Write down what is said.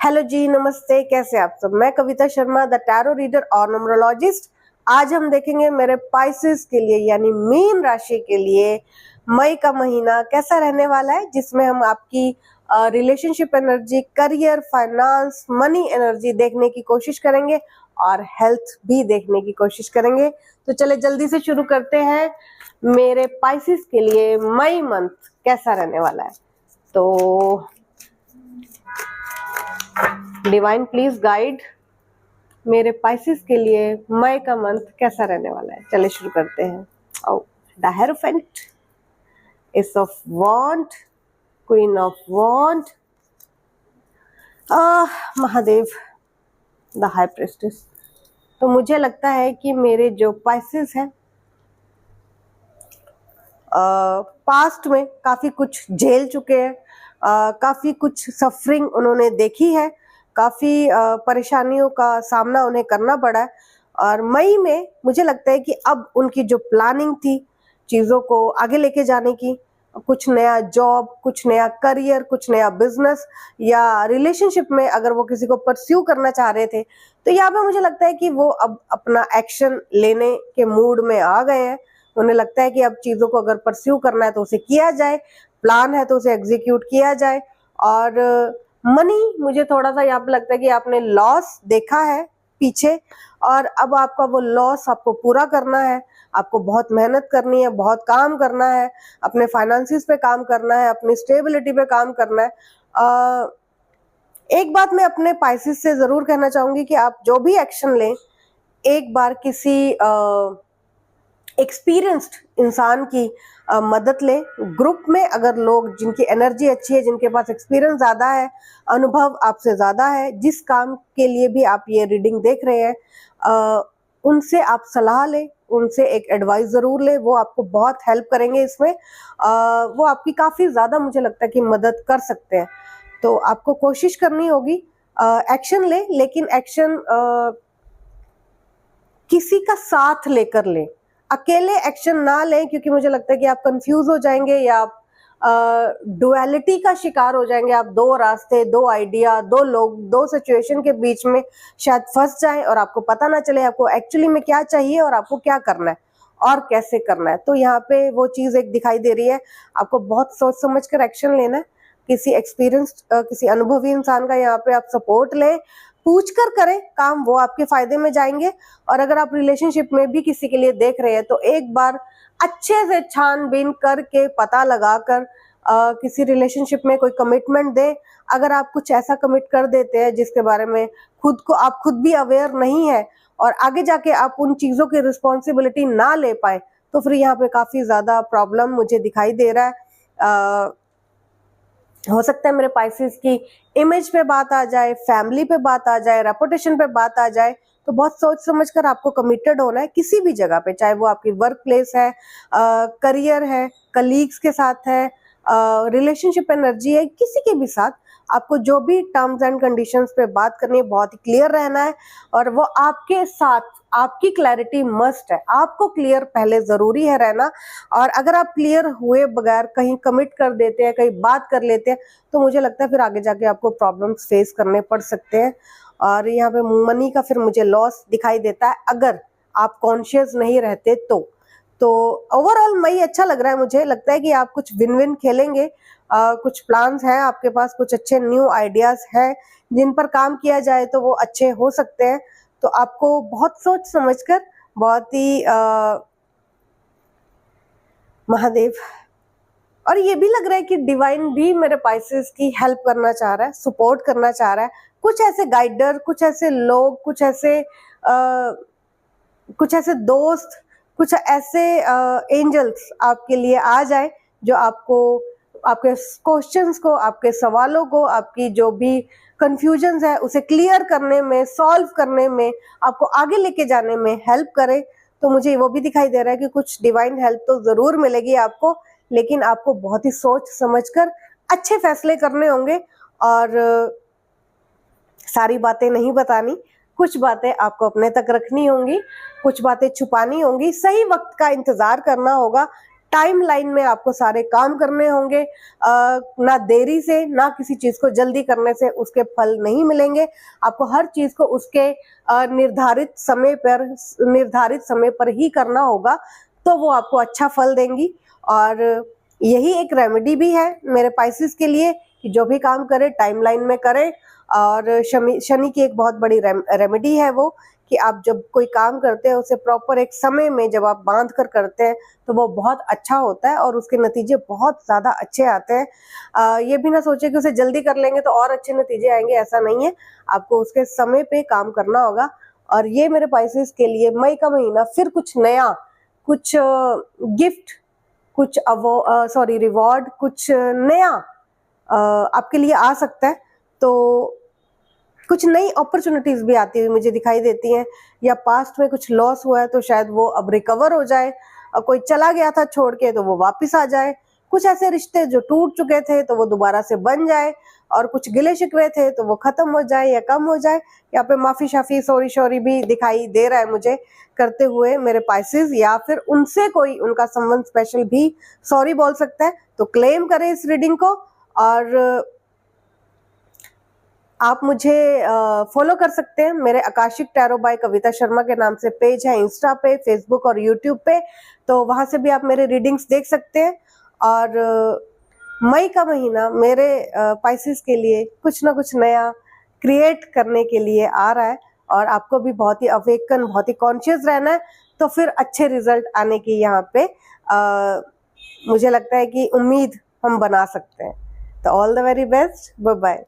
Hello जी, नमस्ते। कैसे आप सब? मैं Kavita Sharma, the tarot reader और न्यूमरोलॉजिस्ट। आज हम देखेंगे मेरे पाइसेस के लिए यानी मीन राशि के लिए मई का महीना कैसा रहने वाला है, जिसमें हम आपकी relationship energy, career, finance, money energy देखने की कोशिश करेंगे और हेल्थ भी देखने की कोशिश करेंगे। तो चले जल्दी से शुरू करते हैं। मेरे पाइसेस के लिए मई मंथ कैसा रहने वाला है। तो डिवाइन प्लीज गाइड मेरे पाइसेस के लिए मई का मंथ कैसा रहने वाला है। चले शुरू करते हैं। The hierophant, ace of wand, queen of wand, Mahadev, the high priestess. तो मुझे लगता है कि मेरे जो पाइसेस हैं पास्ट में काफी कुछ झेल चुके हैं, काफी कुछ सफरिंग उन्होंने देखी है, काफी परेशानियों का सामना उन्हें करना पड़ा है। और मई में मुझे लगता है कि अब उनकी जो प्लानिंग थी चीजों को आगे लेके जाने की, कुछ नया जॉब, कुछ नया करियर, कुछ नया बिजनेस या रिलेशनशिप में अगर वो किसी को परस्यू करना चाह रहे थे, तो यहाँ पे मुझे लगता है कि वो अब अपना एक्शन लेने के मूड में आ गए हैं। उन्हें लगता है कि अब चीजों को अगर परस्यू करना है तो उसे किया जाए, प्लान है तो उसे एग्जीक्यूट किया जाए। और मनी, मुझे थोड़ा सा यहाँ पे लगता है कि आपने लॉस देखा है पीछे और अब आपका वो लॉस आपको पूरा करना है। आपको बहुत मेहनत करनी है, बहुत काम करना है, अपने फाइनेंसिस पे काम करना है, अपनी स्टेबिलिटी पे काम करना है। एक बात मैं अपने पाइसेस से जरूर कहना चाहूंगी कि आप जो भी एक्शन लें, एक बार किसी एक्सपीरियंस्ड इंसान की मदद लें। ग्रुप में अगर लोग जिनकी एनर्जी अच्छी है, जिनके पास एक्सपीरियंस ज़्यादा है, अनुभव आपसे ज़्यादा है, जिस काम के लिए भी आप ये रीडिंग देख रहे हैं, उनसे आप सलाह लें, उनसे एक एडवाइस ज़रूर लें। वो आपको बहुत हेल्प करेंगे इसमें। वो आपकी काफ़ी ज़्यादा मुझे लगता है कि मदद कर सकते हैं। तो आपको कोशिश करनी होगी, एक्शन लें, लेकिन एक्शन किसी का साथ लेकर लें, अकेले एक्शन ना लें, क्योंकि मुझे लगता है कि आप कंफ्यूज हो जाएंगे या आप डुअलिटी का शिकार हो जाएंगे। आप दो रास्ते, दो आइडिया, दो लोग, दो सिचुएशन के बीच में शायद फंस जाएं और आपको पता ना चले आपको एक्चुअली में क्या चाहिए और आपको क्या करना है और कैसे करना है। तो यहाँ पे वो चीज एक दिखाई दे रही है। आपको बहुत सोच समझ कर एक्शन लेना है। किसी एक्सपीरियंस्ड, किसी अनुभवी इंसान का यहाँ पे आप सपोर्ट लें, पूछ कर करें काम, वो आपके फायदे में जाएंगे। और अगर आप रिलेशनशिप में भी किसी के लिए देख रहे हैं तो एक बार अच्छे से छानबीन करके पता लगाकर किसी रिलेशनशिप में कोई कमिटमेंट दें। अगर आप कुछ ऐसा कमिट कर देते हैं जिसके बारे में आप खुद भी अवेयर नहीं है और आगे जाके आप उन चीजों की रिस्पॉन्सिबिलिटी ना ले पाए, तो फिर यहाँ पे काफी ज्यादा प्रॉब्लम मुझे दिखाई दे रहा है। हो सकता है मेरे पाइसेस की इमेज पे बात आ जाए, फैमिली पे बात आ जाए, रेपुटेशन पे बात आ जाए। तो बहुत सोच समझ कर आपको कमिटेड होना है किसी भी जगह पे, चाहे वो आपकी वर्क प्लेस है, करियर है, कलीग्स के साथ है, रिलेशनशिप एनर्जी है, किसी के भी साथ आपको जो भी टर्म्स एंड कंडीशंस पे बात करनी है, बहुत ही क्लियर रहना है। और वो आपके साथ, आपकी क्लैरिटी मस्ट है, आपको क्लियर पहले जरूरी है रहना। और अगर आप क्लियर हुए बगैर कहीं कमिट कर देते हैं, कहीं बात कर लेते हैं, तो मुझे लगता है फिर आगे जाके आपको प्रॉब्लम्स फेस करने पड़ सकते हैं। और यहाँ पे मनी का फिर मुझे लॉस दिखाई देता है अगर आप कॉन्शियस नहीं रहते तो ओवरऑल मई अच्छा लग रहा है। मुझे लगता है कि आप कुछ विन विन खेलेंगे। कुछ प्लान्स हैं आपके पास, कुछ अच्छे न्यू आइडियाज हैं जिन पर काम किया जाए तो वो अच्छे हो सकते हैं। तो आपको बहुत सोच समझकर, बहुत ही महादेव, और ये भी लग रहा है कि डिवाइन भी मेरे पाइसेस की हेल्प करना चाह रहा है, सपोर्ट करना चाह रहा है। कुछ ऐसे गाइडर, कुछ ऐसे लोग, कुछ ऐसे दोस्त, कुछ ऐसे एंजल्स आपके लिए आ जाए जो आपको, आपके क्वेश्चंस को, आपके सवालों को, आपकी जो भी कंफ्यूजन्स है उसे क्लियर करने में, सॉल्व करने में, आपको आगे लेके जाने में हेल्प करे। तो मुझे वो भी दिखाई दे रहा है कि कुछ डिवाइन हेल्प तो जरूर मिलेगी आपको, लेकिन आपको बहुत ही सोच समझकर अच्छे फैसले करने होंगे। और सारी बातें नहीं बतानी, कुछ बातें आपको अपने तक रखनी होंगी, कुछ बातें छुपानी होंगी, सही वक्त का इंतजार करना होगा। टाइमलाइन में आपको सारे काम करने होंगे, ना देरी से ना किसी चीज को जल्दी करने से उसके फल नहीं मिलेंगे। आपको हर चीज को उसके निर्धारित समय पर ही करना होगा, तो वो आपको अच्छा फल देंगी। और यही एक रेमेडी भी है मेरे पाइसेस के लिए कि जो भी काम करें टाइमलाइन में करें। और शनि की एक बहुत बड़ी रेमेडी है वो कि आप जब कोई काम करते हैं उसे प्रॉपर एक समय में जब आप बांध कर करते हैं तो वो बहुत अच्छा होता है और उसके नतीजे बहुत ज़्यादा अच्छे आते हैं। ये भी ना सोचे कि उसे जल्दी कर लेंगे तो और अच्छे नतीजे आएंगे, ऐसा नहीं है। आपको उसके समय पे काम करना होगा। और ये मेरे पाइसेस के लिए मई का महीना फिर कुछ नया, कुछ गिफ्ट, कुछ रिवॉर्ड, कुछ नया आपके लिए आ सकता है। तो कुछ नई अपॉर्चुनिटीज भी आती हुई मुझे दिखाई देती हैं, या पास्ट में कुछ लॉस हुआ है तो शायद वो अब रिकवर हो जाए, और कोई चला गया था छोड़ के तो वो वापस आ जाए, कुछ ऐसे रिश्ते जो टूट चुके थे तो वो दोबारा से बन जाए, और कुछ गिले शिकवे थे तो वो खत्म हो जाए या कम हो जाए। यहाँ पे माफी शाफी सॉरी भी दिखाई दे रहा है मुझे करते हुए मेरे पाइसेस, या फिर उनसे कोई उनका संबंध स्पेशल भी सॉरी बोल सकता है। तो क्लेम करें इस रीडिंग को। और आप मुझे फॉलो कर सकते हैं, मेरे Akashic tarot bye Kavita Sharma के नाम से पेज है इंस्टा पे, फेसबुक और यूट्यूब पे, तो वहां से भी आप मेरे रीडिंग्स देख सकते हैं। और मई का महीना मेरे पाइसेस के लिए कुछ ना कुछ नया क्रिएट करने के लिए आ रहा है, और आपको भी बहुत ही अवेकन, बहुत ही कॉन्शियस रहना है, तो फिर अच्छे रिजल्ट आने की यहाँ पे मुझे लगता है कि उम्मीद हम बना सकते हैं। तो all the very best, bye bye.